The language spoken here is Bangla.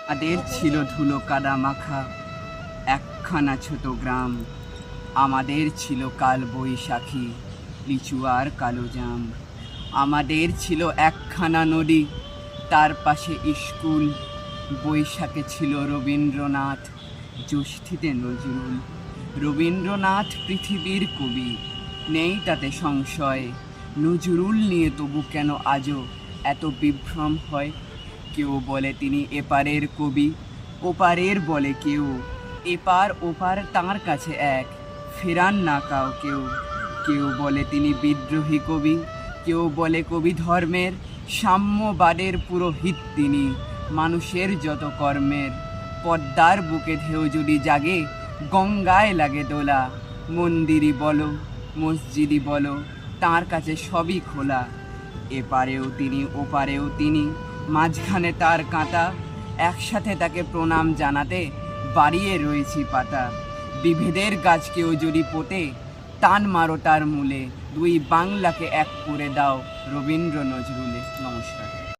তাদের ছিল ধুলো কাদা মাখা একখানা ছোট গ্রাম। আমাদের ছিল কাল বৈশাখী, লিচু আর কালো জাম। আমাদের ছিল একখানা নদী, তার পাশে স্কুল। বৈশাখে ছিল রবীন্দ্রনাথ, জ্যৈষ্ঠীতে নজরুল। রবীন্দ্রনাথ পৃথিবীর কবি, নেই তাতে সংশয়। নজরুল নিয়ে তবু কেন আজও এত বিভ্রম হয়? কেউ বলে তিনি এপারের কবি, ওপারের বলে কেউ। এপার ওপার তাঁর কাছে এক, ফেরান না কাউ কেউ। কেউ বলে তিনি বিদ্রোহী কবি, কেউ বলে কবি ধর্মের। সাম্যবাদের পুরোহিত তিনি, মানুষের যত কর্মের। পদ্মার বুকে ঢেউ যদি জাগে, গঙ্গায় লাগে দোলা। মন্দিরই বলো, মসজিদই বলো, তাঁর কাছে সবই খোলা। এপারেও তিনি, ওপারেও তিনি, মাঝখানে তার কাঁটা। একসাথে তাকে প্রণাম জানাতে বাড়িয়ে রয়েছি পাতা। বিভেদের গাছকেও যদি পোতে, টান মারো তার মূলে। দুই বাংলাকে এক করে দাও রবীন্দ্র নজরুলে। নমস্কার।